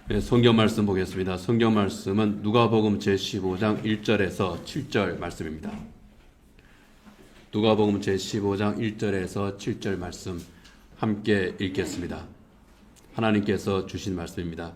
네, 성경 말씀 보겠습니다. 성경 말씀은 누가복음 제15장 1절에서 7절 말씀입니다. 누가복음 제15장 1절에서 7절 말씀 함께 읽겠습니다. 하나님께서 주신 말씀입니다.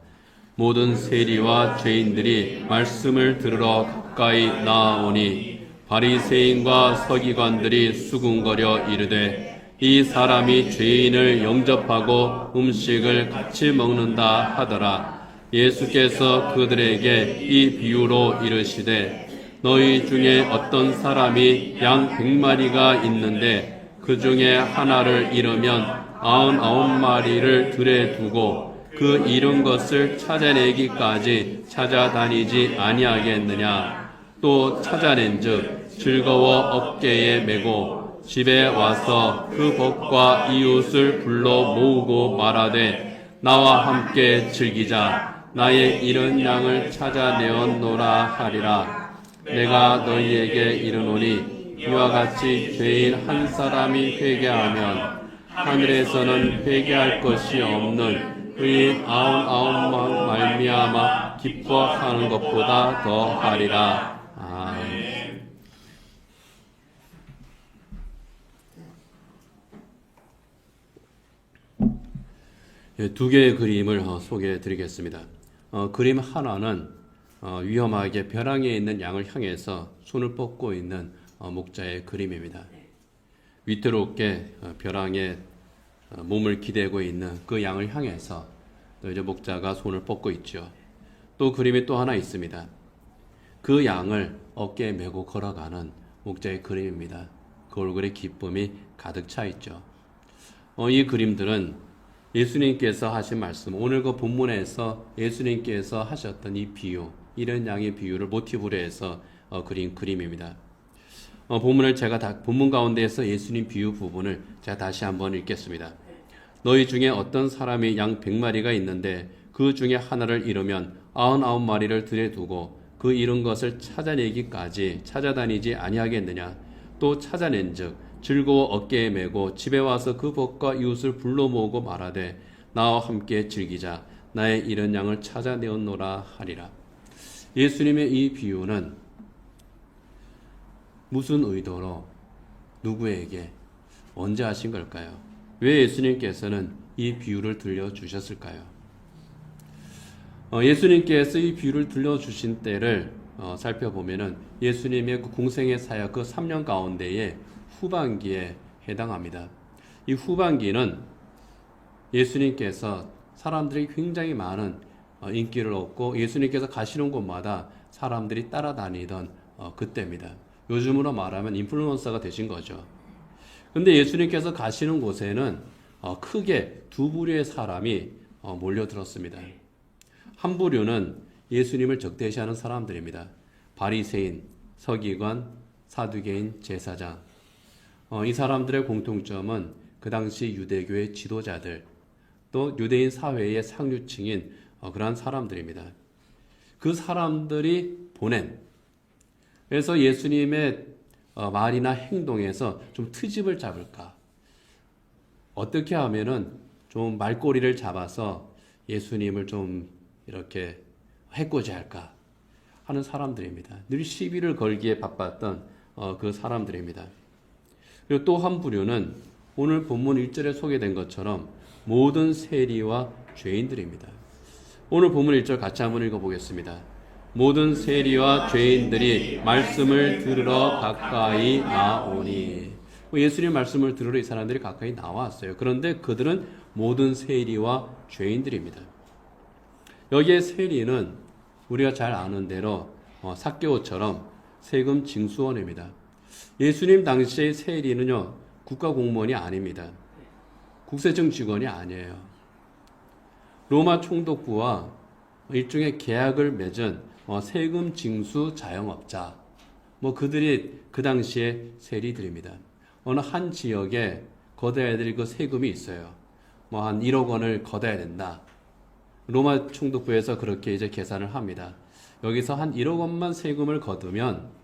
모든 세리와 죄인들이 말씀을 들으러 가까이 나아오니 바리새인과 서기관들이 수군거려 이르되 이 사람이 죄인을 영접하고 음식을 같이 먹는다 하더라. 예수께서 그들에게 이 비유로 이르시되 너희 중에 어떤 사람이 양 100마리가 있는데 그 중에 하나를 잃으면 99마리를 들에 두고 그 잃은 것을 찾아내기까지 찾아다니지 아니하겠느냐. 또 찾아낸즉 즐거워 어깨에 메고 집에 와서 그 벗과 이웃을 불러 모으고 말하되 나와 함께 즐기자. 나의 잃은 양을 찾아내었노라 하리라. 내가 너희에게 이르노니 이와 같이 죄인 한 사람이 회개하면 하늘에서는 회개할 것이 없는 의인 99만 말미암아 기뻐하는 것보다 더 하리라. 아멘. 두 개의 그림을 소개해 드리겠습니다. 그림 하나는 위험하게 벼랑에 있는 양을 향해서 손을 뻗고 있는 목자의 그림입니다. 위태롭게 벼랑에 몸을 기대고 있는 그 양을 향해서 이제 목자가 손을 뻗고 있죠. 또 그림이 또 하나 있습니다. 그 양을 어깨에 메고 걸어가는 목자의 그림입니다. 그 얼굴에 기쁨이 가득 차 있죠. 이 그림들은 예수님께서 하신 말씀, 오늘 그 본문에서 예수님께서 하셨던 이 비유, 이런 양의 비유를 모티브로 해서 그린 그림입니다. 본문 가운데에서 예수님 비유 부분을 제가 다시 한번 읽겠습니다. 너희 중에 어떤 사람이 양 100마리가 있는데 그 중에 하나를 잃으면 99마리를 들에 두고 그 잃은 것을 찾아내기까지 찾아다니지 아니하겠느냐. 또 찾아낸즉 즐거워 어깨에 메고 집에 와서 그 벗과 이웃을 불러 모으고 말하되 나와 함께 즐기자. 나의 잃은 양을 찾아내었노라 하리라. 예수님의 이 비유는 무슨 의도로 누구에게 언제 하신 걸까요? 왜 예수님께서는 이 비유를 들려주셨을까요? 예수님께서 이 비유를 들려주신 때를 살펴보면은 예수님의 그 공생의 사역 그 3년 가운데에 후반기에 해당합니다. 이 후반기는 예수님께서 사람들이 굉장히 많은 인기를 얻고 예수님께서 가시는 곳마다 사람들이 따라다니던 그때입니다. 요즘으로 말하면 인플루언서가 되신 거죠. 근데 예수님께서 가시는 곳에는 크게 두 부류의 사람이 몰려들었습니다. 한 부류는 예수님을 적대시하는 사람들입니다. 바리새인, 서기관, 사두개인, 제사장. 이 사람들의 공통점은 그 당시 유대교의 지도자들, 또 유대인 사회의 상류층인 그러한 사람들입니다. 그 사람들이 보낸, 그래서 예수님의 말이나 행동에서 좀 트집을 잡을까? 어떻게 하면은 좀 말꼬리를 잡아서 예수님을 좀 이렇게 해코지 할까 하는 사람들입니다. 늘 시비를 걸기에 바빴던 그 사람들입니다. 그리고 또 한 부류는 오늘 본문 1절에 소개된 것처럼 모든 세리와 죄인들입니다. 오늘 본문 1절 같이 한번 읽어보겠습니다. 모든 세리와 죄인들이 말씀을 들으러 가까이 나오니. 예수님 말씀을 들으러 이 사람들이 가까이 나왔어요. 그런데 그들은 모든 세리와 죄인들입니다. 여기에 세리는 우리가 잘 아는 대로 삭개오처럼 세금 징수원입니다. 예수님 당시의 세리는요, 국가공무원이 아닙니다. 국세청 직원이 아니에요. 로마 총독부와 일종의 계약을 맺은 세금 징수 자영업자, 그들이 그 당시의 세리들입니다. 어느 한 지역에 걷어야 될 그 세금이 있어요. 한 1억 원을 걷어야 된다. 로마 총독부에서 그렇게 이제 계산을 합니다. 여기서 한 1억 원만 세금을 거두면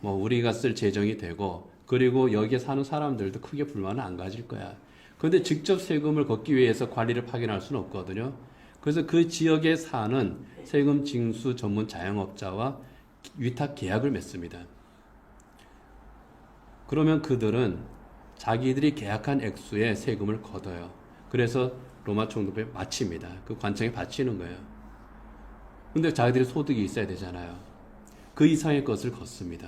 우리가 쓸 재정이 되고, 그리고 여기에 사는 사람들도 크게 불만은 안 가질 거야. 그런데 직접 세금을 걷기 위해서 관리를 파견할 수는 없거든요. 그래서 그 지역에 사는 세금 징수 전문 자영업자와 위탁 계약을 맺습니다. 그러면 그들은 자기들이 계약한 액수의 세금을 걷어요. 그래서 로마 총독부에 바칩니다. 그 관청에 바치는 거예요. 근데 자기들이 소득이 있어야 되잖아요. 그 이상의 것을 걷습니다.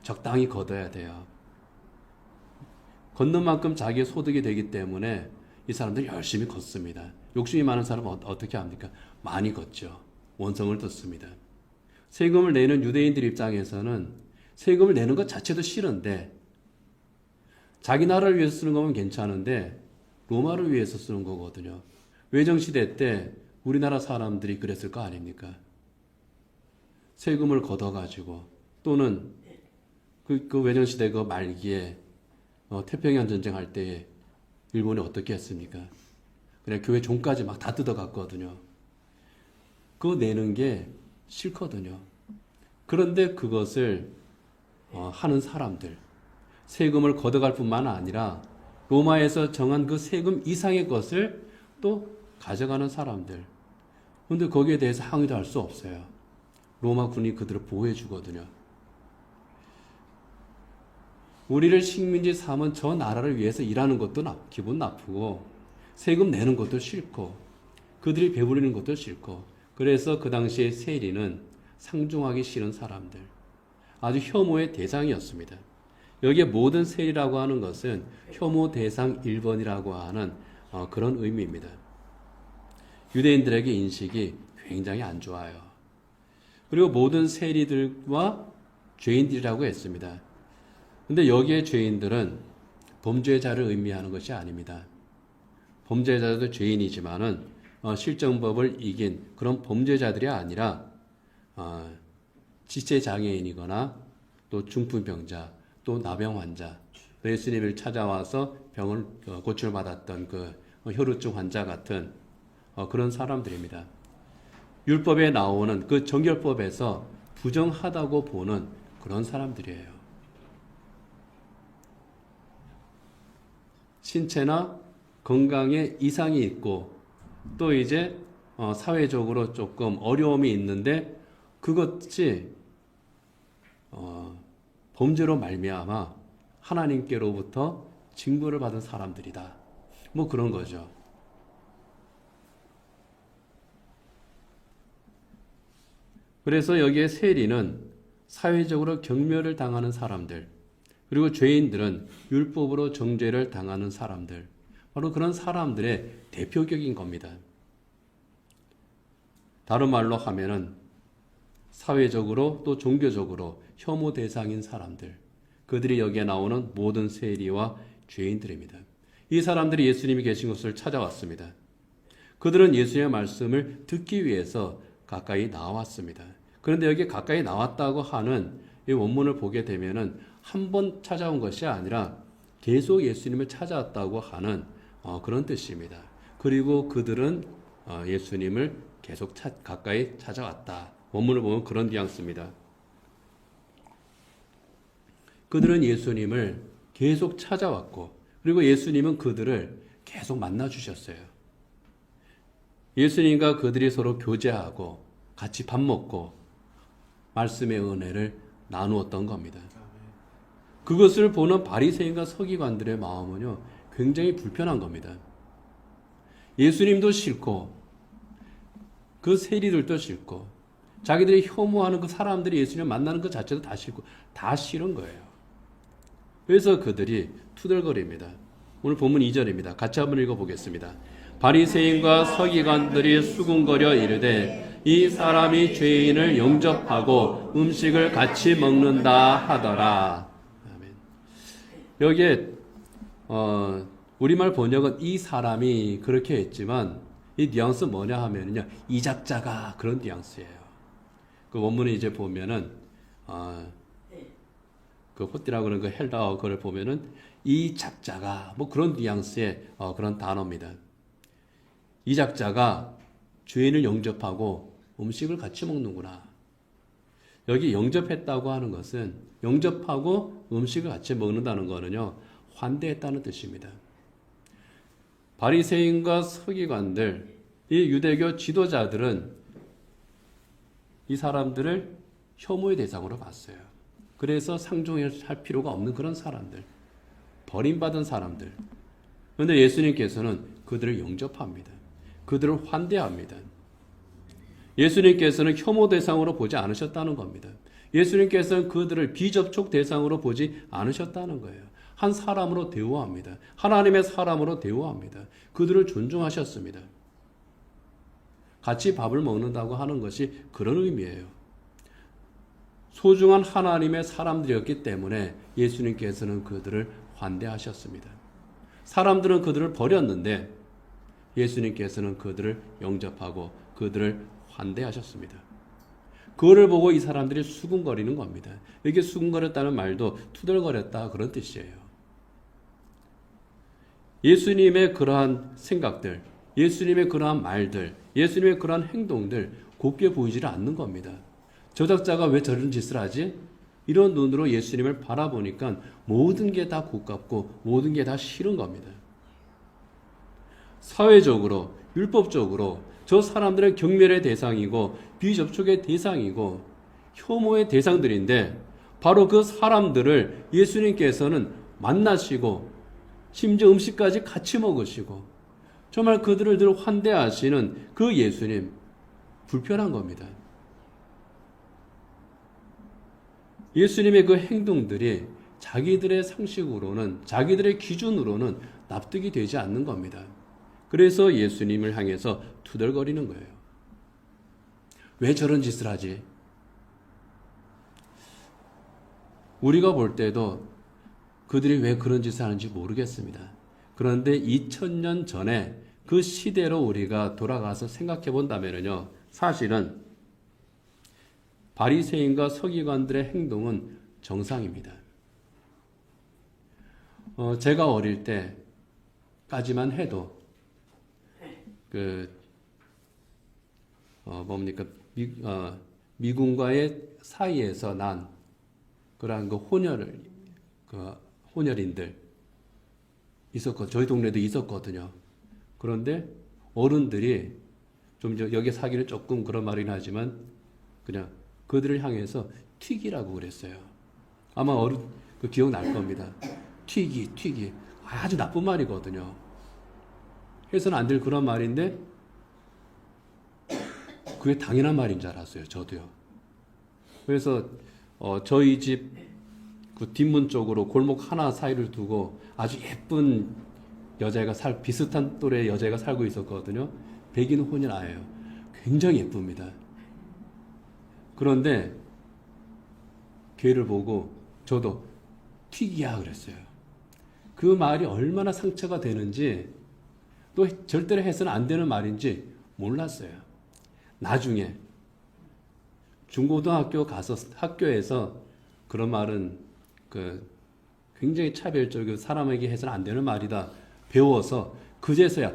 적당히 걷어야 돼요. 걷는 만큼 자기의 소득이 되기 때문에 이 사람들이 열심히 걷습니다. 욕심이 많은 사람은 어떻게 합니까? 많이 걷죠. 원성을 듣습니다. 세금을 내는 유대인들 입장에서는 세금을 내는 것 자체도 싫은데 자기 나라를 위해서 쓰는 거면 괜찮은데 로마를 위해서 쓰는 거거든요. 외정시대 때 우리나라 사람들이 그랬을 거 아닙니까? 세금을 걷어가지고 또는 그 외정시대 그 말기에 태평양 전쟁할 때 일본이 어떻게 했습니까? 그냥 교회 종까지 막 다 뜯어갔거든요. 그거 내는 게 싫거든요. 그런데 그것을 하는 사람들, 세금을 걷어갈 뿐만 아니라 로마에서 정한 그 세금 이상의 것을 또 가져가는 사람들. 그런데 거기에 대해서 항의도 할 수 없어요. 로마 군이 그들을 보호해 주거든요. 우리를 식민지 삼은 저 나라를 위해서 일하는 것도 기분 나쁘고 세금 내는 것도 싫고 그들이 배부리는 것도 싫고 그래서 그 당시에 세리는 상종하기 싫은 사람들, 아주 혐오의 대상이었습니다. 여기에 모든 세리라고 하는 것은 혐오 대상 1번이라고 하는 그런 의미입니다. 유대인들에게 인식이 굉장히 안 좋아요. 그리고 모든 세리들과 죄인들이라고 했습니다. 근데 여기에 죄인들은 범죄자를 의미하는 것이 아닙니다. 범죄자도 죄인이지만은 실정법을 이긴 그런 범죄자들이 아니라 지체장애인이거나 또 중풍병자 또 나병 환자, 예수님을 찾아와서 병을 고침을 받았던 그 혈우증 환자 같은 그런 사람들입니다. 율법에 나오는 그 정결법에서 부정하다고 보는 그런 사람들이에요. 신체나 건강에 이상이 있고 또 이제 사회적으로 조금 어려움이 있는데 그것이 범죄로 말미암아 하나님께로부터 징벌을 받은 사람들이다. 뭐 그런 거죠. 그래서 여기에 세리는 사회적으로 경멸을 당하는 사람들, 그리고 죄인들은 율법으로 정죄를 당하는 사람들, 바로 그런 사람들의 대표격인 겁니다. 다른 말로 하면은 사회적으로 또 종교적으로 혐오 대상인 사람들, 그들이 여기에 나오는 모든 세리와 죄인들입니다. 이 사람들이 예수님이 계신 곳을 찾아왔습니다. 그들은 예수님의 말씀을 듣기 위해서 가까이 나왔습니다. 그런데 여기 가까이 나왔다고 하는 이 원문을 보게 되면은 한 번 찾아온 것이 아니라 계속 예수님을 찾아왔다고 하는 그런 뜻입니다. 그리고 그들은 예수님을 계속 가까이 찾아왔다. 원문을 보면 그런 뉘앙스입니다. 그들은 예수님을 계속 찾아왔고 그리고 예수님은 그들을 계속 만나 주셨어요. 예수님과 그들이 서로 교제하고 같이 밥 먹고 말씀의 은혜를 나누었던 겁니다. 그것을 보는 바리새인과 서기관들의 마음은요, 굉장히 불편한 겁니다. 예수님도 싫고 그 세리들도 싫고 자기들이 혐오하는 그 사람들이 예수님을 만나는 것 자체도 다 싫고 다 싫은 거예요. 그래서 그들이 투덜거립니다. 오늘 본문 2절입니다. 같이 한번 읽어보겠습니다. 바리새인과 서기관들이 수군거려 이르되 이 사람이 죄인을 영접하고 음식을 같이 먹는다 하더라. 아멘. 여기에 우리말 번역은 이 사람이 그렇게 했지만 이 뉘앙스 뭐냐 하면은요, 이 작자가 그런 뉘앙스예요. 그 원문에 이제 보면은 그 호띠라고 그러는 그 헬라어 그걸 보면은 이 작자가 뭐 그런 뉘앙스의 그런 단어입니다. 이 작자가 죄인을 영접하고 음식을 같이 먹는구나. 여기 영접했다고 하는 것은 영접하고 음식을 같이 먹는다는 거는요, 환대했다는 뜻입니다. 바리새인과 서기관들, 이 유대교 지도자들은 이 사람들을 혐오의 대상으로 봤어요. 그래서 상종할 필요가 없는 그런 사람들, 버림받은 사람들. 그런데 예수님께서는 그들을 영접합니다. 그들을 환대합니다. 예수님께서는 혐오 대상으로 보지 않으셨다는 겁니다. 예수님께서는 그들을 비접촉 대상으로 보지 않으셨다는 거예요. 한 사람으로 대우합니다. 하나님의 사람으로 대우합니다. 그들을 존중하셨습니다. 같이 밥을 먹는다고 하는 것이 그런 의미예요. 소중한 하나님의 사람들이었기 때문에 예수님께서는 그들을 환대하셨습니다. 사람들은 그들을 버렸는데 예수님께서는 그들을 영접하고 그들을 환대하셨습니다. 그거를 보고 이 사람들이 수군거리는 겁니다. 이게 수군거렸다는 말도 투덜거렸다 그런 뜻이에요. 예수님의 그러한 생각들, 예수님의 그러한 말들, 예수님의 그러한 행동들 곱게 보이지를 않는 겁니다. 저작자가 왜 저런 짓을 하지? 이런 눈으로 예수님을 바라보니까 모든 게 다 곱깝고 모든 게 다 싫은 겁니다. 사회적으로, 율법적으로 저 사람들은 경멸의 대상이고 비접촉의 대상이고 혐오의 대상들인데 바로 그 사람들을 예수님께서는 만나시고 심지어 음식까지 같이 먹으시고 정말 그들을 늘 환대하시는 그 예수님, 불편한 겁니다. 예수님의 그 행동들이 자기들의 상식으로는, 자기들의 기준으로는 납득이 되지 않는 겁니다. 그래서 예수님을 향해서 투덜거리는 거예요. 왜 저런 짓을 하지? 우리가 볼 때도 그들이 왜 그런 짓을 하는지 모르겠습니다. 그런데 2000년 전에 그 시대로 우리가 돌아가서 생각해 본다면요, 사실은 바리새인과 서기관들의 행동은 정상입니다. 제가 어릴 때까지만 해도 미군과의 사이에서 난 그러한 혼혈인들 있었고 저희 동네도 있었거든요. 그런데 어른들이 좀 여기 사기는 조금 그런 말이긴 하지만 그냥 그들을 향해서 튀기라고 그랬어요. 아마 그 기억날 겁니다. 튀기 아주 나쁜 말이거든요. 해서는 안 될 그런 말인데 그게 당연한 말인 줄 알았어요. 저도요. 그래서 저희 집 그 뒷문 쪽으로 골목 하나 사이를 두고 아주 예쁜 여자애가 비슷한 또래 여자애가 살고 있었거든요. 백인 혼혈아예요. 굉장히 예쁩니다. 그런데 걔를 보고 저도 튀기야 그랬어요. 그 말이 얼마나 상처가 되는지 또 절대로 해서는 안 되는 말인지 몰랐어요. 나중에 중고등학교 가서 학교에서 그런 말은 굉장히 차별적이고 사람에게 해서는 안 되는 말이다 배워서 그제서야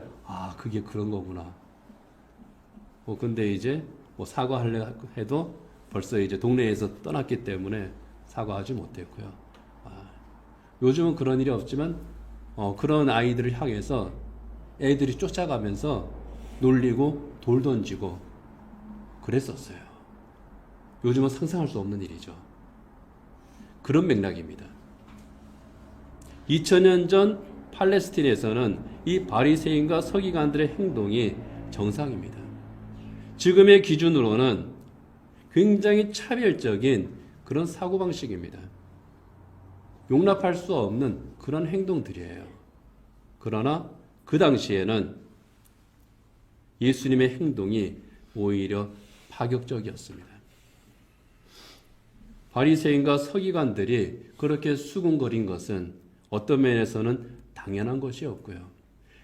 그게 그런 거구나. 근데 이제 사과하려 해도 벌써 이제 동네에서 떠났기 때문에 사과하지 못했고요. 요즘은 그런 일이 없지만 그런 아이들을 향해서 애들이 쫓아가면서 놀리고 돌 던지고 그랬었어요. 요즘은 상상할 수 없는 일이죠. 그런 맥락입니다. 2000년 전 팔레스틴에서는 이 바리새인과 서기관들의 행동이 정상입니다. 지금의 기준으로는 굉장히 차별적인 그런 사고방식입니다. 용납할 수 없는 그런 행동들이에요. 그러나 그 당시에는 예수님의 행동이 오히려 파격적이었습니다. 바리새인과 서기관들이 그렇게 수군거린 것은 어떤 면에서는 당연한 것이었고요.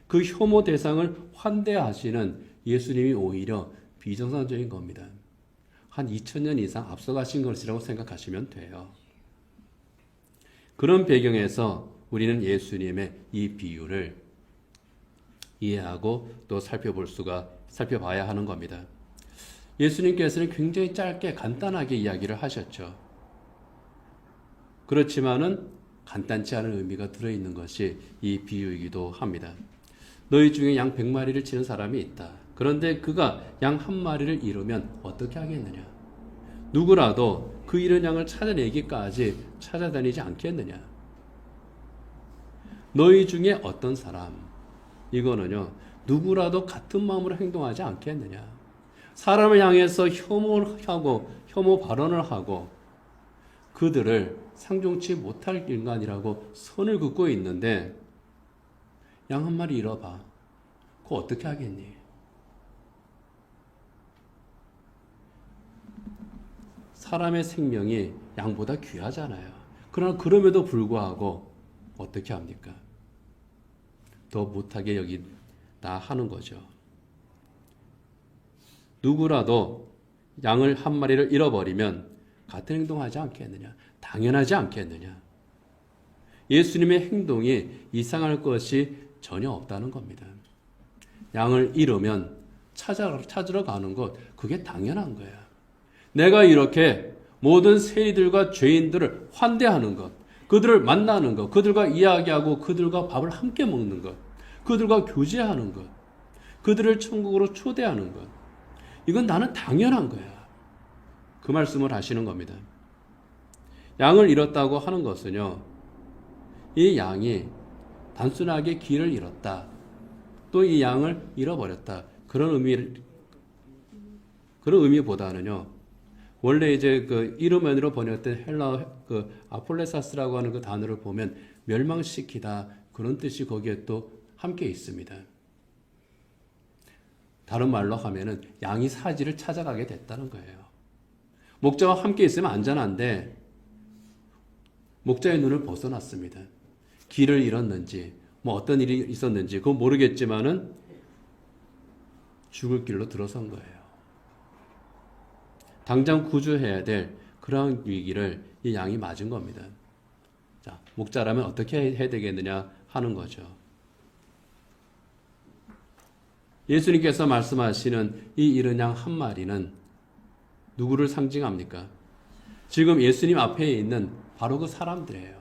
그 혐오 대상을 환대하시는 예수님이 오히려 비정상적인 겁니다. 한 2000년 이상 앞서가신 것이라고 생각하시면 돼요. 그런 배경에서 우리는 예수님의 이 비유를 이해하고 또 살펴봐야 하는 겁니다. 예수님께서는 굉장히 짧게 간단하게 이야기를 하셨죠. 그렇지만은 간단치 않은 의미가 들어있는 것이 이 비유이기도 합니다. 너희 중에 양 100마리를 치는 사람이 있다. 그런데 그가 양 한 마리를 잃으면 어떻게 하겠느냐? 누구라도 그 잃은 양을 찾아내기까지 찾아다니지 않겠느냐? 너희 중에 어떤 사람, 이거는요, 누구라도 같은 마음으로 행동하지 않겠느냐? 사람을 향해서 혐오를 하고 혐오 발언을 하고 그들을 상종치 못할 인간이라고 선을 긋고 있는데 양 한 마리 잃어봐. 그거 어떻게 하겠니? 사람의 생명이 양보다 귀하잖아요. 그러나 그럼에도 불구하고 어떻게 합니까? 더 못하게 여기다 하는 거죠. 누구라도 양을 한 마리를 잃어버리면 같은 행동하지 않겠느냐? 당연하지 않겠느냐? 예수님의 행동이 이상할 것이 전혀 없다는 겁니다. 양을 잃으면 찾으러 가는 것, 그게 당연한 거야. 내가 이렇게 모든 세리들과 죄인들을 환대하는 것, 그들을 만나는 것, 그들과 이야기하고 그들과 밥을 함께 먹는 것, 그들과 교제하는 것, 그들을 천국으로 초대하는 것, 이건 나는 당연한 거야. 그 말씀을 하시는 겁니다. 양을 잃었다고 하는 것은요, 이 양이 단순하게 길을 잃었다, 또 이 양을 잃어버렸다, 그런 의미보다는요, 원래 이제 그 이르면으로 번역된 헬라 그 아폴레사스라고 하는 그 단어를 보면 멸망시키다, 그런 뜻이 거기에 또 함께 있습니다. 다른 말로 하면은 양이 사지를 찾아가게 됐다는 거예요. 목자와 함께 있으면 안전한데 목자의 눈을 벗어났습니다. 길을 잃었는지 뭐 어떤 일이 있었는지 그건 모르겠지만은 죽을 길로 들어선 거예요. 당장 구조해야 될 그러한 위기를 이 양이 맞은 겁니다. 자, 목자라면 어떻게 해야 되겠느냐 하는 거죠. 예수님께서 말씀하시는 이 잃은 양 한 마리는 누구를 상징합니까? 지금 예수님 앞에 있는 바로 그 사람들이에요.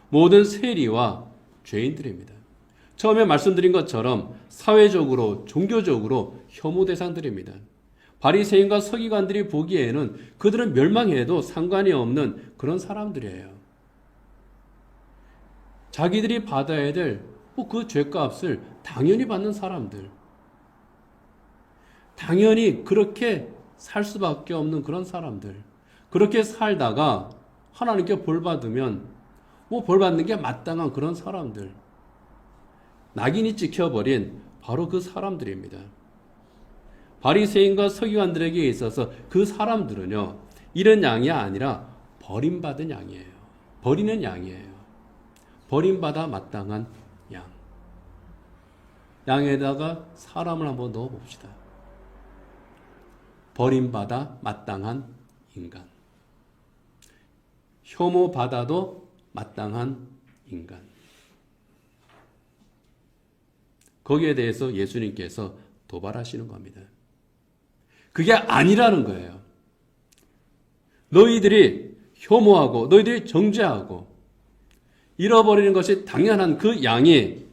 모든 세리와 죄인들입니다. 처음에 말씀드린 것처럼 사회적으로, 종교적으로 혐오 대상들입니다. 바리새인과 서기관들이 보기에는 그들은 멸망해도 상관이 없는 그런 사람들이에요. 자기들이 받아야 될 그 죄값을 당연히 받는 사람들. 당연히 그렇게 살 수밖에 없는 그런 사람들. 그렇게 살다가 하나님께 벌 받으면 벌 받는 게 마땅한 그런 사람들. 낙인이 찍혀버린 바로 그 사람들입니다. 바리새인과 서기관들에게 있어서 그 사람들은요, 이런 양이 아니라 버림받은 양이에요. 버리는 양이에요. 버림받아 마땅한 양. 양에다가 사람을 한번 넣어봅시다. 버림받아 마땅한 인간. 혐오받아도 마땅한 인간. 거기에 대해서 예수님께서 도발하시는 겁니다. 그게 아니라는 거예요. 너희들이 혐오하고 너희들이 정죄하고 잃어버리는 것이 당연한 그 양이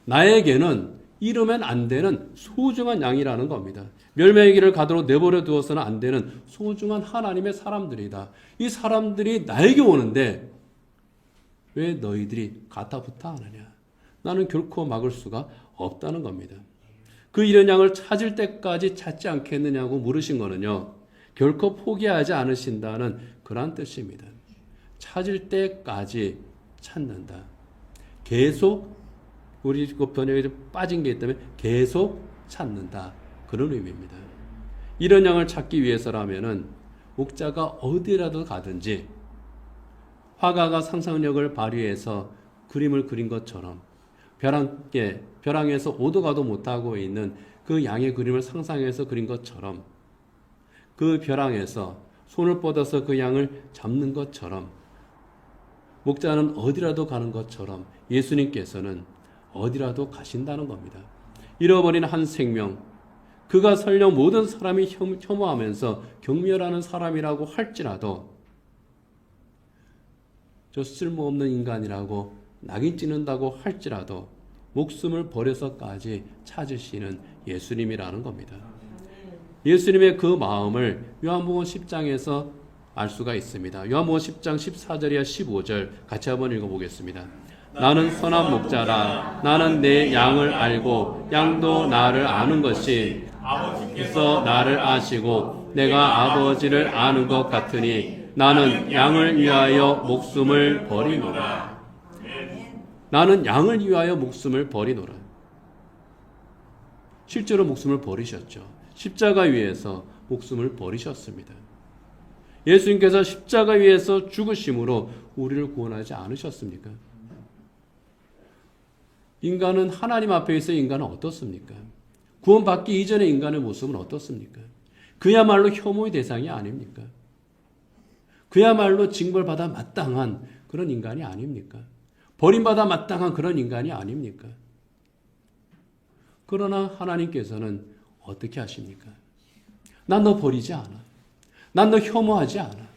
나에게는 잃으면 안 되는 소중한 양이라는 겁니다. 멸망의 길을 가도록 내버려 두어서는 안 되는 소중한 하나님의 사람들이다. 이 사람들이 나에게 오는데 왜 너희들이 가타부타 하느냐? 나는 결코 막을 수가 없다는 겁니다. 그 잃은 양을 찾을 때까지 찾지 않겠느냐고 물으신 거는요, 결코 포기하지 않으신다는 그런 뜻입니다. 찾을 때까지 찾는다. 계속, 우리 그 번역에 빠진 게 있다면 계속 찾는다. 그런 의미입니다. 이런 양을 찾기 위해서라면은 목자가 어디라도 가든지 화가가 상상력을 발휘해서 그림을 그린 것처럼 벼랑에서 오도 가도 못하고 있는 그 양의 그림을 상상해서 그린 것처럼 그 벼랑에서 손을 뻗어서 그 양을 잡는 것처럼 목자는 어디라도 가는 것처럼 예수님께서는 어디라도 가신다는 겁니다. 잃어버린 한 생명, 그가 설령 모든 사람이 혐오하면서 경멸하는 사람이라고 할지라도 저 쓸모없는 인간이라고 낙인 찍는다고 할지라도 목숨을 버려서까지 찾으시는 예수님이라는 겁니다. 예수님의 그 마음을 요한복음 10장에서 알 수가 있습니다. 요한복음 10장 14절이야 15절 같이 한번 읽어보겠습니다. 나는 선한 목자라. 나는 내 양을 알고 양도 나를 아는 것이 아버지께서 나를 아시고 내가 아버지를 아는 것 같으니 나는 양을 위하여 목숨을 버리노라. 나는 양을 위하여 목숨을 버리노라. 실제로 목숨을 버리셨죠. 십자가 위에서 목숨을 버리셨습니다. 예수님께서 십자가 위에서 죽으심으로 우리를 구원하지 않으셨습니까? 인간은 하나님 앞에 있어 인간은 어떻습니까? 구원받기 이전의 인간의 모습은 어떻습니까? 그야말로 혐오의 대상이 아닙니까? 그야말로 징벌받아 마땅한 그런 인간이 아닙니까? 버림받아 마땅한 그런 인간이 아닙니까? 그러나 하나님께서는 어떻게 하십니까? 난 너 버리지 않아. 난 너 혐오하지 않아.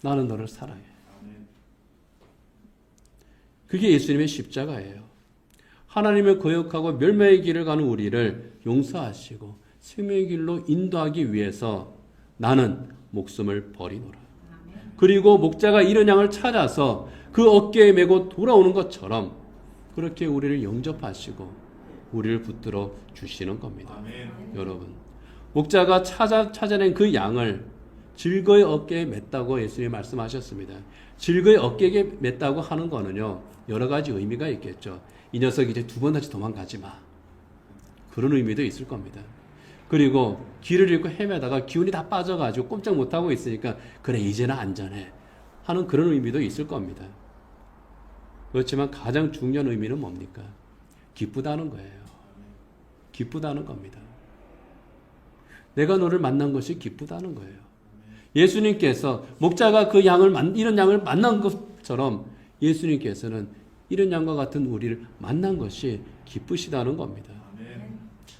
나는 너를 사랑해. 그게 예수님의 십자가예요. 하나님을 거역하고 멸망의 길을 가는 우리를 용서하시고 생명의 길로 인도하기 위해서 나는 목숨을 버리노라. 그리고 목자가 이른 양을 찾아서 그 어깨에 메고 돌아오는 것처럼 그렇게 우리를 영접하시고 우리를 붙들어 주시는 겁니다. 여러분, 목자가 찾아낸 그 양을 즐거이 어깨에 맸다고 예수님이 말씀하셨습니다. 즐거이 어깨에 맸다고 하는 거는요, 여러 가지 의미가 있겠죠. 이 녀석이 이제 두 번 다시 도망가지 마. 그런 의미도 있을 겁니다. 그리고 길을 잃고 헤매다가 기운이 다 빠져가지고 꼼짝 못하고 있으니까 그래 이제는 안전해 하는 그런 의미도 있을 겁니다. 그렇지만 가장 중요한 의미는 뭡니까? 기쁘다는 거예요. 기쁘다는 겁니다. 내가 너를 만난 것이 기쁘다는 거예요. 예수님께서 목자가 그 이런 양을 만난 것처럼 예수님께서는 이런 양과 같은 우리를 만난 것이 기쁘시다는 겁니다.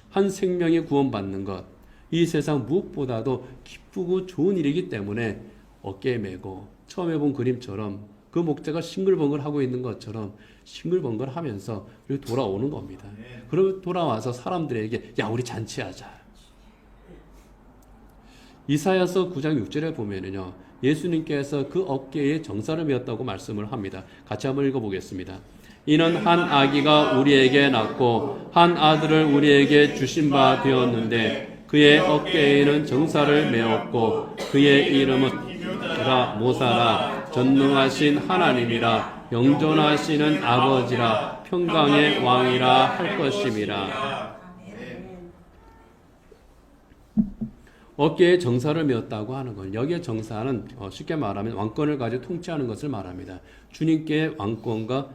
한 생명이 구원받는 것, 이 세상 무엇보다도 기쁘고 좋은 일이기 때문에 어깨에 메고 처음에 본 그림처럼 그 목자가 싱글벙글 하고 있는 것처럼 싱글벙글 하면서 돌아오는 겁니다. 그러면 돌아와서 사람들에게 야 우리 잔치하자. 이사야서 9장 6절에 보면은요, 예수님께서 그 어깨에 정사를 메었다고 말씀을 합니다. 같이 한번 읽어보겠습니다. 이는 한 아기가 우리에게 낳고 한 아들을 우리에게 주신 바 되었는데 그의 어깨에는 정사를 메었고 그의 이름은 라 모사라 전능하신 하나님이라 영존하시는 아버지라 평강의 왕이라 할 것임이라. 어깨에 정사를 메었다고 하는 건 여기에 정사는 쉽게 말하면 왕권을 가지고 통치하는 것을 말합니다. 주님께 왕권과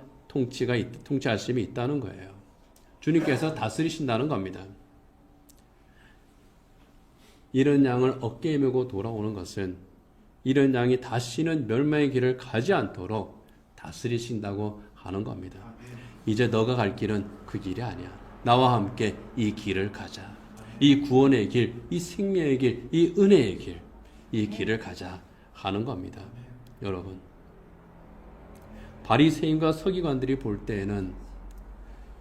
통치하심이 있다는 거예요. 주님께서 다스리신다는 겁니다. 이런 양을 어깨에 메고 돌아오는 것은 이런 양이 다시는 멸망의 길을 가지 않도록 다스리신다고 하는 겁니다. 이제 너가 갈 길은 그 길이 아니야. 나와 함께 이 길을 가자. 이 구원의 길, 이 생명의 길, 이 은혜의 길, 이 길을 가자 하는 겁니다. 여러분, 바리새인과 서기관들이 볼 때에는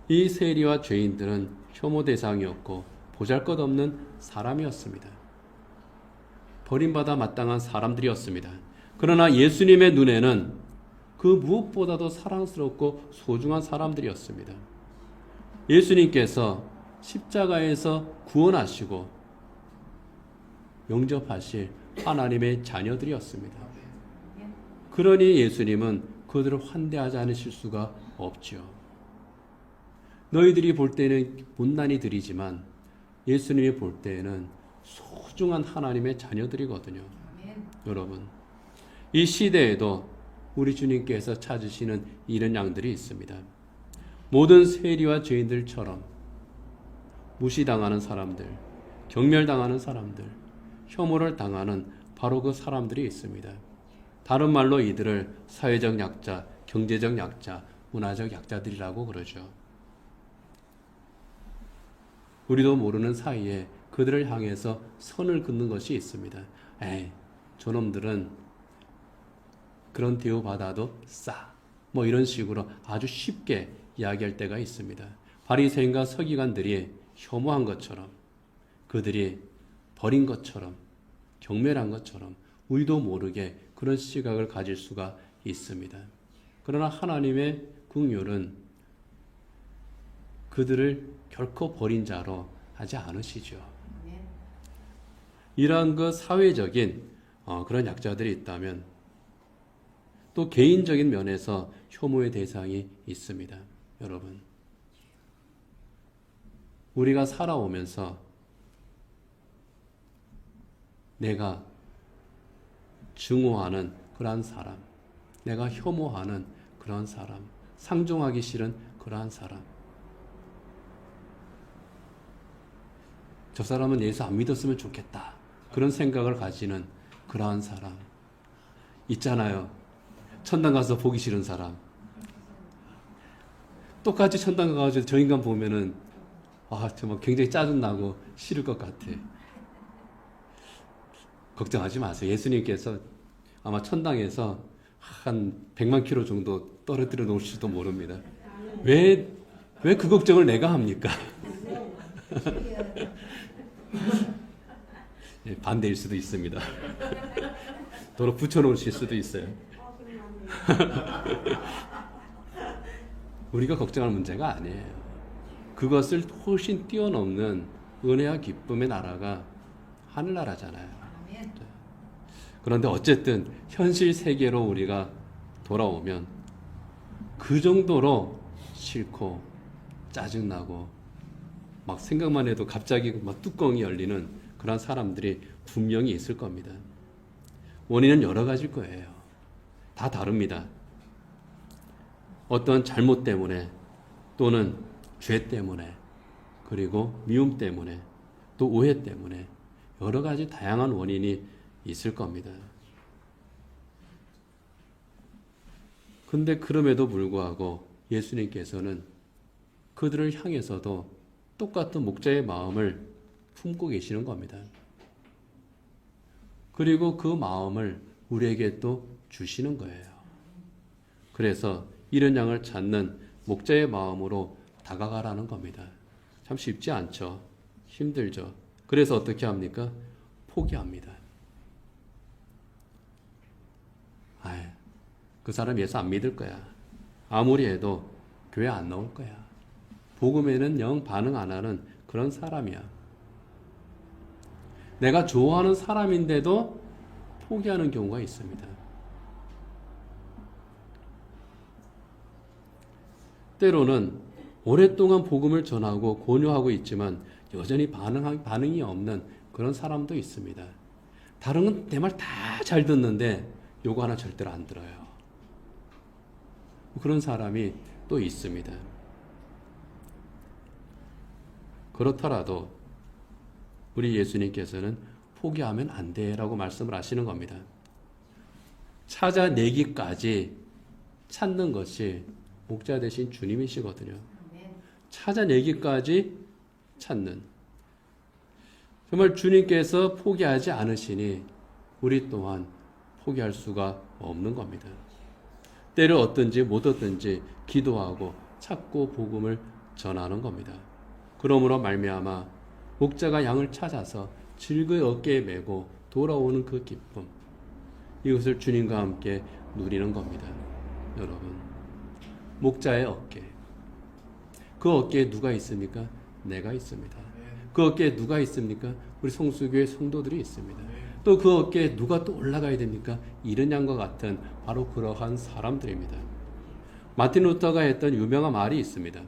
이 세리와 죄인들은 혐오 대상이었고 보잘것없는 사람이었습니다. 버림받아 마땅한 사람들이었습니다. 그러나 예수님의 눈에는 그 무엇보다도 사랑스럽고 소중한 사람들이었습니다. 예수님께서 십자가에서 구원하시고 영접하실 하나님의 자녀들이었습니다. 그러니 예수님은 그들을 환대하지 않으실 수가 없지요. 너희들이 볼 때는 못난이들이지만 예수님이 볼 때에는 소중한 하나님의 자녀들이거든요. 여러분, 이 시대에도 우리 주님께서 찾으시는 이런 양들이 있습니다. 모든 세리와 죄인들처럼 무시당하는 사람들, 경멸당하는 사람들, 혐오를 당하는 바로 그 사람들이 있습니다. 다른 말로 이들을 사회적 약자, 경제적 약자, 문화적 약자들이라고 그러죠. 우리도 모르는 사이에 그들을 향해서 선을 긋는 것이 있습니다. 에이, 저놈들은 그런 대우받아도 싸. 이런 식으로 아주 쉽게 이야기할 때가 있습니다. 바리새인과 서기관들이 혐오한 것처럼, 그들이 버린 것처럼, 경멸한 것처럼 우리도 모르게 그런 시각을 가질 수가 있습니다. 그러나 하나님의 긍휼은 그들을 결코 버린 자로 하지 않으시죠. 이러한 그 사회적인 그런 약자들이 있다면 또 개인적인 면에서 혐오의 대상이 있습니다. 여러분, 우리가 살아오면서 내가 증오하는 그러한 사람, 내가 혐오하는 그러한 사람, 상종하기 싫은 그러한 사람, 저 사람은 예수 안 믿었으면 좋겠다, 그런 생각을 가지는 그러한 사람 있잖아요. 천당 가서 보기 싫은 사람, 똑같이 천당 가가지고 저 인간 보면은 정말 굉장히 짜증나고 싫을 것 같아. 걱정하지 마세요. 예수님께서 아마 천당에서 한 100만 킬로 정도 떨어뜨려 놓을지도 모릅니다. 왜 그 걱정을 내가 합니까? 반대일 수도 있습니다. 도로 붙여놓으실 수도 있어요. 우리가 걱정할 문제가 아니에요. 그것을 훨씬 뛰어넘는 은혜와 기쁨의 나라가 하늘나라잖아요. 그런데 어쨌든 현실 세계로 우리가 돌아오면 그 정도로 싫고 짜증나고 막 생각만 해도 갑자기 막 뚜껑이 열리는 그런 사람들이 분명히 있을 겁니다. 원인은 여러 가지일 거예요. 다 다릅니다. 어떤 잘못 때문에 또는 죄 때문에 그리고 미움 때문에 또 오해 때문에 여러 가지 다양한 원인이 있을 겁니다. 근데 그럼에도 불구하고 예수님께서는 그들을 향해서도 똑같은 목자의 마음을 품고 계시는 겁니다. 그리고 그 마음을 우리에게 또 주시는 거예요. 그래서 이런 양을 찾는 목자의 마음으로 다가가라는 겁니다. 참 쉽지 않죠. 힘들죠. 그래서 어떻게 합니까? 포기합니다. 그 사람 예수 안 믿을 거야. 아무리 해도 교회 안 나올 거야. 복음에는 영 반응 안 하는 그런 사람이야. 내가 좋아하는 사람인데도 포기하는 경우가 있습니다. 때로는 오랫동안 복음을 전하고 권유하고 있지만 여전히 반응이 없는 그런 사람도 있습니다. 다른 건 내 말 다 잘 듣는데 요거 하나 절대로 안 들어요. 그런 사람이 또 있습니다. 그렇더라도 우리 예수님께서는 포기하면 안 돼라고 말씀을 하시는 겁니다. 찾아내기까지 찾는 것이 목자 되신 주님이시거든요. 찾아내기까지 찾는. 정말 주님께서 포기하지 않으시니 우리 또한 포기할 수가 없는 겁니다. 때를 얻든지 못 얻든지 기도하고 찾고 복음을 전하는 겁니다. 그러므로 말미암아 목자가 양을 찾아서 즐거이 어깨에 메고 돌아오는 그 기쁨, 이것을 주님과 함께 누리는 겁니다. 여러분, 목자의 어깨, 그 어깨에 누가 있습니까? 내가 있습니다. 그 어깨에 누가 있습니까? 우리 성수교회 성도들이 있습니다. 또 그 어깨에 누가 또 올라가야 됩니까? 이른 양과 같은 바로 그러한 사람들입니다. 마틴 루터가 했던 유명한 말이 있습니다.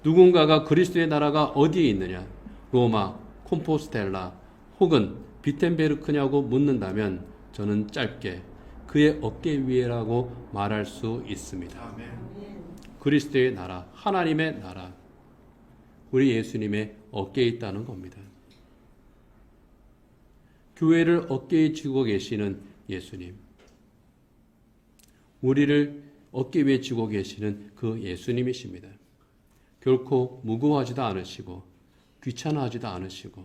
누군가가 그리스도의 나라가 어디에 있느냐? 로마, 콤포스텔라 혹은 비텐베르크냐고 묻는다면 저는 짧게 그의 어깨 위에라고 말할 수 있습니다. 그리스도의 나라, 하나님의 나라, 우리 예수님의 어깨에 있다는 겁니다. 교회를 어깨에 쥐고 계시는 예수님, 우리를 어깨 위에 쥐고 계시는 그 예수님이십니다. 결코 무거워하지도 않으시고 귀찮아하지도 않으시고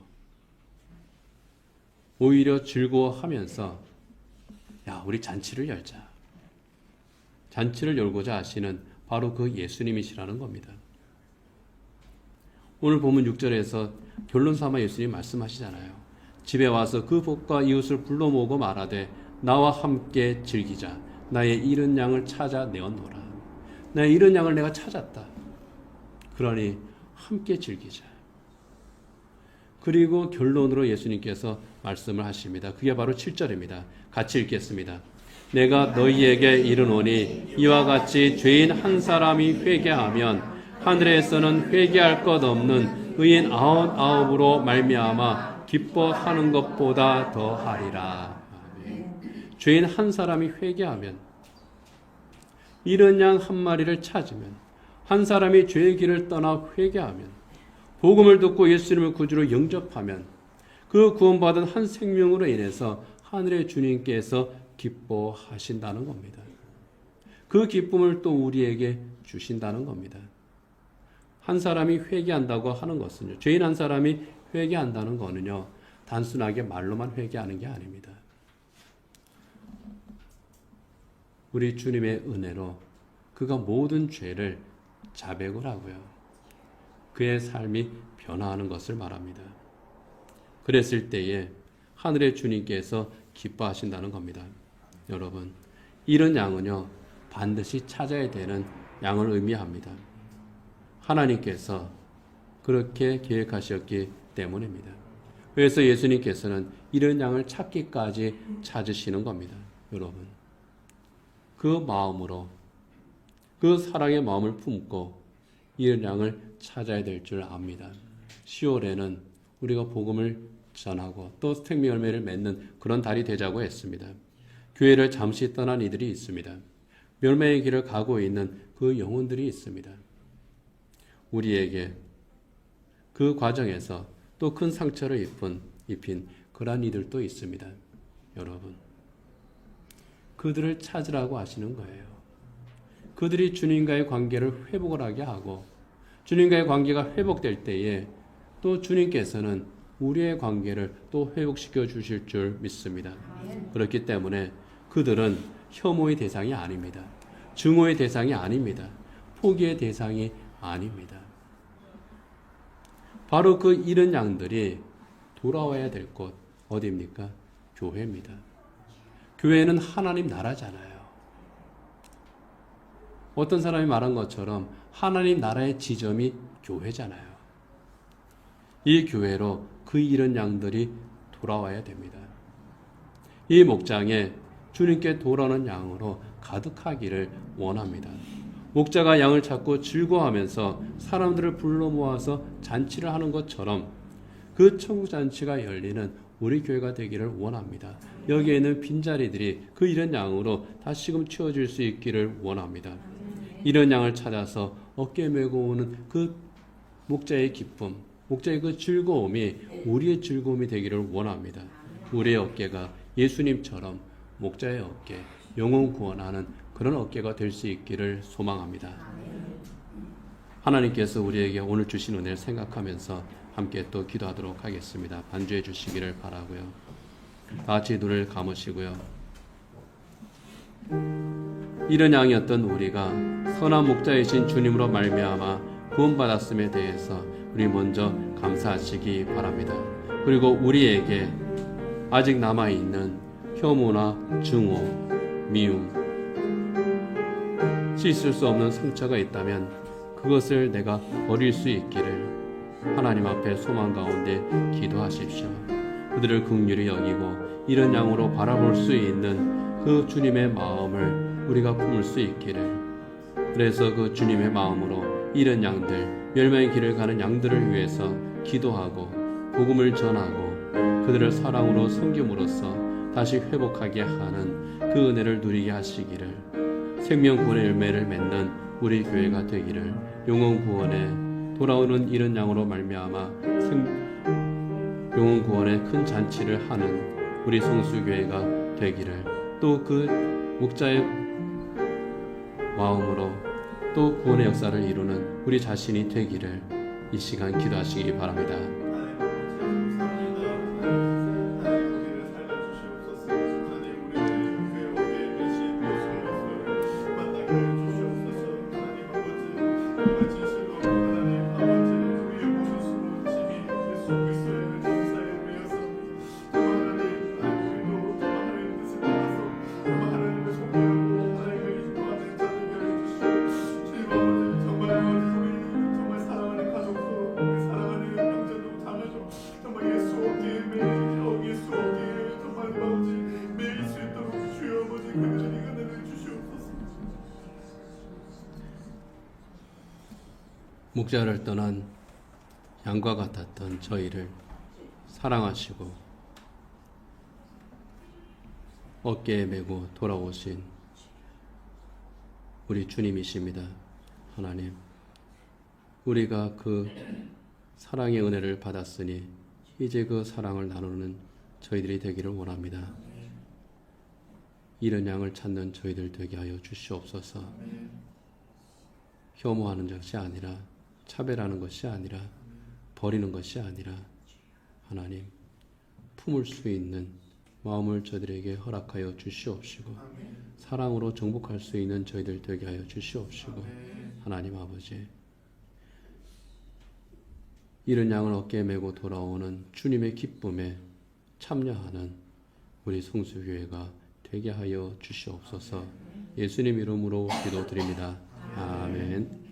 오히려 즐거워하면서 우리 잔치를 열자, 잔치를 열고자 하시는 바로 그 예수님이시라는 겁니다. 오늘 본문 6절에서 결론 삼아 예수님 말씀하시잖아요. 집에 와서 그 복과 이웃을 불러 모으고 말하되 나와 함께 즐기자. 나의 잃은 양을 찾아 내었노라. 나의 잃은 양을 내가 찾았다. 그러니 함께 즐기자. 그리고 결론으로 예수님께서 말씀을 하십니다. 그게 바로 7절입니다. 같이 읽겠습니다. 내가 너희에게 이르노니 이와 같이 죄인 한 사람이 회개하면 하늘에서는 회개할 것 없는 의인 99으로 말미암아 기뻐하는 것보다 더하리라. 아멘. 죄인 한 사람이 회개하면, 잃은 양 한 마리를 찾으면, 한 사람이 죄의 길을 떠나 회개하면, 복음을 듣고 예수님을 구주로 영접하면 그 구원받은 한 생명으로 인해서 하늘의 주님께서 기뻐하신다는 겁니다. 그 기쁨을 또 우리에게 주신다는 겁니다. 한 사람이 회개한다고 하는 것은요, 죄인 한 사람이 회개한다는 것은요, 단순하게 말로만 회개하는 게 아닙니다. 우리 주님의 은혜로 그가 모든 죄를 자백을 하고요, 그의 삶이 변화하는 것을 말합니다. 그랬을 때에 하늘의 주님께서 기뻐하신다는 겁니다. 여러분, 이런 양은요, 반드시 찾아야 되는 양을 의미합니다. 하나님께서 그렇게 계획하셨기 때문입니다. 그래서 예수님께서는 이런 양을 찾기까지 찾으시는 겁니다. 여러분, 그 마음으로, 그 사랑의 마음을 품고 이런 양을 찾아야 될 줄 압니다. 10월에는 우리가 복음을 전하고 또 생명 열매를 맺는 그런 달이 되자고 했습니다. 교회를 잠시 떠난 이들이 있습니다. 멸망의 길을 가고 있는 그 영혼들이 있습니다. 우리에게 그 과정에서 또 큰 상처를 입힌 그러한 이들도 있습니다. 여러분, 그들을 찾으라고 하시는 거예요. 그들이 주님과의 관계를 회복을 하게 하고, 주님과의 관계가 회복될 때에 또 주님께서는 우리의 관계를 또 회복시켜 주실 줄 믿습니다. 그렇기 때문에 그들은 혐오의 대상이 아닙니다. 증오의 대상이 아닙니다. 포기의 대상이 아닙니다. 바로 그 잃은 양들이 돌아와야 될 곳, 어디입니까? 교회입니다. 교회는 하나님 나라잖아요. 어떤 사람이 말한 것처럼 하나님 나라의 지점이 교회잖아요. 이 교회로 그 잃은 양들이 돌아와야 됩니다. 이 목장에 주님께 돌아오는 양으로 가득하기를 원합니다. 목자가 양을 찾고 즐거워하면서 사람들을 불러 모아서 잔치를 하는 것처럼 그 천국 잔치가 열리는 우리 교회가 되기를 원합니다. 여기에 있는 빈자리들이 그 잃은 양으로 다시금 채워질 수 있기를 원합니다. 잃은 양을 찾아서 어깨에 메고 오는 그 목자의 기쁨, 목자의 그 즐거움이 우리의 즐거움이 되기를 원합니다. 우리의 어깨가 예수님처럼 목자의 어깨, 영혼 구원하는 그런 어깨가 될 수 있기를 소망합니다. 하나님께서 우리에게 오늘 주신 은혜를 생각하면서 함께 또 기도하도록 하겠습니다. 반주해 주시기를 바라고요. 다 같이 눈을 감으시고요. 이런 양이었던 우리가 선한 목자이신 주님으로 말미암아 구원받았음에 대해서 우리 먼저 감사하시기 바랍니다. 그리고 우리에게 아직 남아있는 혐오나 증오, 미움, 씻을 수 없는 상처가 있다면 그것을 내가 버릴 수 있기를 하나님 앞에 소망 가운데 기도하십시오. 그들을 긍휼히 여기고 이런 양으로 바라볼 수 있는 그 주님의 마음을 우리가 품을 수 있기를, 그래서 그 주님의 마음으로 이런 양들, 멸망의 길을 가는 양들을 위해서 기도하고 복음을 전하고 그들을 사랑으로 섬김으로써 다시 회복하게 하는 그 은혜를 누리게 하시기를, 생명구원의 열매를 맺는 우리 교회가 되기를, 영혼 구원에 돌아오는 이런 양으로 말미암아 영혼 구원의 큰 잔치를 하는 우리 성수교회가 되기를, 또 그 목자의 마음으로 또 구원의 역사를 이루는 우리 자신이 되기를 이 시간 기도하시기 바랍니다. 목자를 떠난 양과 같았던 저희를 사랑하시고 어깨에 메고 돌아오신 우리 주님이십니다. 하나님, 우리가 그 사랑의 은혜를 받았으니 이제 그 사랑을 나누는 저희들이 되기를 원합니다. 잃은 양을 찾는 저희들 되게 하여 주시옵소서. 혐오하는 것이 아니라, 차별하는 것이 아니라, 버리는 것이 아니라, 하나님 품을 수 있는 마음을 저희들에게 허락하여 주시옵시고 사랑으로 정복할 수 있는 저희들 되게 하여 주시옵시고, 하나님 아버지, 잃은 양을 어깨에 메고 돌아오는 주님의 기쁨에 참여하는 우리 성수교회가 되게 하여 주시옵소서. 예수님 이름으로 기도드립니다. 아멘.